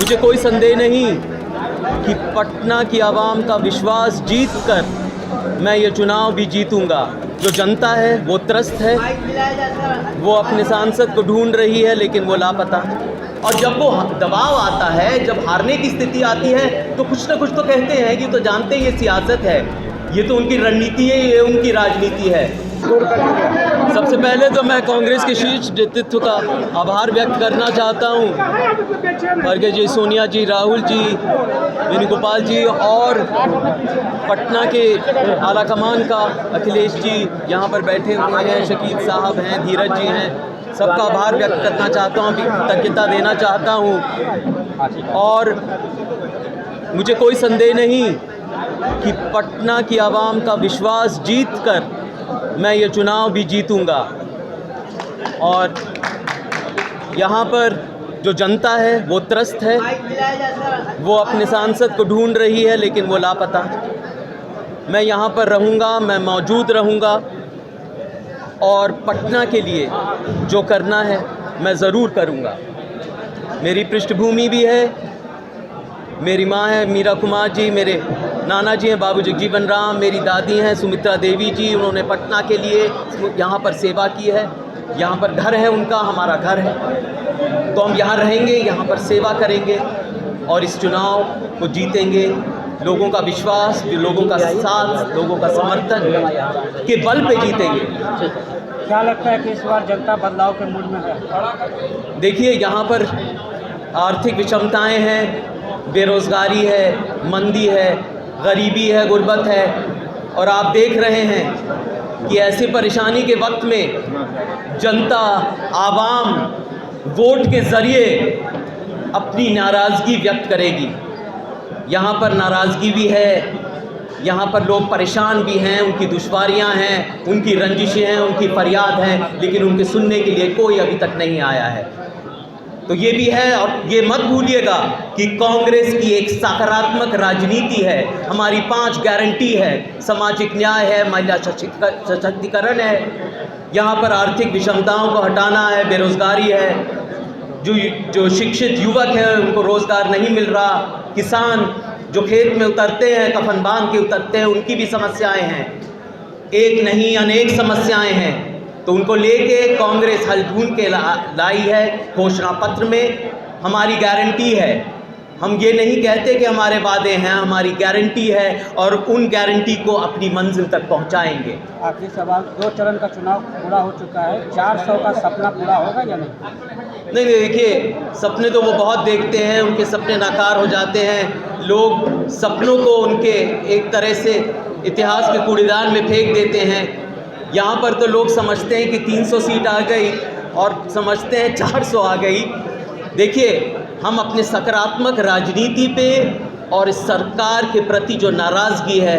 मुझे कोई संदेह नहीं कि पटना की आवाम का विश्वास जीत कर मैं ये चुनाव भी जीतूंगा। जो जनता है वो त्रस्त है, वो अपने सांसद को ढूंढ रही है लेकिन वो लापता है। और जब वो दबाव आता है, जब हारने की स्थिति आती है तो कुछ ना कुछ तो कहते हैं कि तो जानते हैं ये सियासत है, ये तो उनकी रणनीति है, ये उनकी राजनीति है। सबसे पहले तो मैं कांग्रेस के शीर्ष नेतृत्व का आभार व्यक्त करना चाहता हूँ। खड़गे जी, सोनिया जी, राहुल जी, वेणुगोपाल जी और पटना के आला कमान का अखिलेश जी यहाँ पर बैठे हुए हैं, शकील साहब हैं, धीरज जी हैं, सबका आभार व्यक्त करना चाहता हूँ, कृतज्ञता देना चाहता हूँ। और मुझे कोई संदेह नहीं कि पटना की आवाम का विश्वास जीत कर मैं ये चुनाव भी जीतूंगा। और यहाँ पर जो जनता है वो त्रस्त है, वो अपने सांसद को ढूंढ रही है लेकिन वो लापता है। मैं यहाँ पर रहूँगा, मैं मौजूद रहूँगा और पटना के लिए जो करना है मैं ज़रूर करूँगा। मेरी पृष्ठभूमि भी है, मेरी माँ है मीरा कुमार जी, मेरे नाना जी हैं बाबू जगजीवन राम, मेरी दादी हैं सुमित्रा देवी जी, उन्होंने पटना के लिए यहाँ पर सेवा की है। यहाँ पर घर है उनका, हमारा घर है, तो हम यहाँ रहेंगे, यहाँ पर सेवा करेंगे और इस चुनाव को जीतेंगे। लोगों का विश्वास, लोगों का साथ, लोगों का समर्थन के बल पे जीतेंगे। क्या लगता है कि इस बार जनता बदलाव के मूड में है? देखिए, यहाँ पर आर्थिक विषमताएं हैं, बेरोज़गारी है, मंदी है, गरीबी है, गुर्बत है, और आप देख रहे हैं कि ऐसे परेशानी के वक्त में जनता, आवाम वोट के ज़रिए अपनी नाराज़गी व्यक्त करेगी। यहाँ पर नाराज़गी भी है, यहाँ पर लोग परेशान भी हैं, उनकी दुश्वारियाँ हैं, उनकी रंजिशें हैं, उनकी फरियाद हैं, लेकिन उनके सुनने के लिए कोई अभी तक नहीं आया है। तो ये भी है, और ये मत भूलिएगा कि कांग्रेस की एक सकारात्मक राजनीति है, हमारी 5 गारंटी है, सामाजिक न्याय है, महिला सशक्तिकरण है, यहाँ पर आर्थिक विषमताओं को हटाना है, बेरोज़गारी है, जो शिक्षित युवक हैं उनको रोज़गार नहीं मिल रहा, किसान जो खेत में उतरते हैं, कफन बांध के उतरते हैं, उनकी भी समस्याएं हैं, एक नहीं अनेक समस्याएं हैं, तो उनको लेके कांग्रेस हल ढूंढ के लाई है। घोषणा पत्र में हमारी गारंटी है, हम ये नहीं कहते कि हमारे वादे हैं, हमारी गारंटी है और उन गारंटी को अपनी मंजिल तक पहुंचाएंगे। आखिरी सवाल, 2 चरण का चुनाव पूरा हो चुका है, 400 का सपना पूरा होगा या नहीं? नहीं, देखिए, सपने तो वो बहुत देखते हैं, उनके सपने नाकार हो जाते हैं। लोग सपनों को उनके एक तरह से इतिहास के कूड़ेदान में फेंक देते हैं। यहाँ पर तो लोग समझते हैं कि 300 सीट आ गई और समझते हैं 400 आ गई। देखिए, हम अपने सकारात्मक राजनीति पे और इस सरकार के प्रति जो नाराज़गी है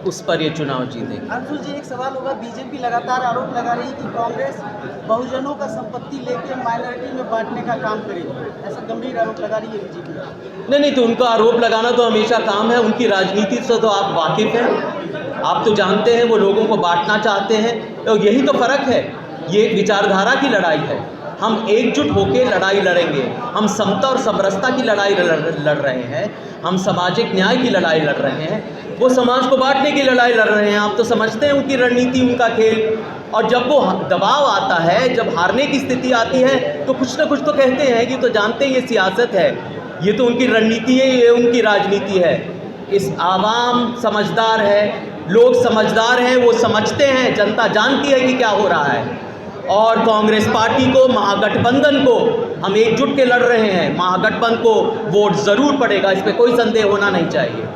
उस पर ये चुनाव जीतेंगे। अंशुल जी, एक सवाल होगा, बीजेपी लगातार आरोप लगा रही है कि कांग्रेस बहुजनों का संपत्ति लेकर माइनॉरिटी में बांटने का काम करेगी, ऐसा गंभीर आरोप लगा रही है बीजेपी। नहीं, तो उनका आरोप लगाना तो हमेशा काम है, उनकी राजनीति से तो आप वाकिफ़ हैं, आप तो जानते हैं वो लोगों को बांटना चाहते हैं, तो यही तो फ़र्क है। ये एक विचारधारा की लड़ाई है, हम एकजुट होकर लड़ाई लड़ेंगे, हम समता और समरसता की लड़ाई लड़ रहे हैं, हम सामाजिक न्याय की लड़ाई लड़ रहे हैं, वो समाज को बांटने की लड़ाई लड़ रहे हैं। आप तो समझते हैं उनकी रणनीति, उनका खेल। और जब वो दबाव आता है, जब हारने की स्थिति आती है तो कुछ ना कुछ तो कहते हैं कि तो जानते हैं ये सियासत है, ये तो उनकी रणनीति है, ये उनकी राजनीति है। इस आवाम समझदार है, लोग समझदार हैं, वो समझते हैं, जनता जानती है कि क्या हो रहा है। और कांग्रेस पार्टी को, महागठबंधन को हम एकजुट के लड़ रहे हैं, महागठबंधन को वोट ज़रूर पड़ेगा, इस पर कोई संदेह होना नहीं चाहिए।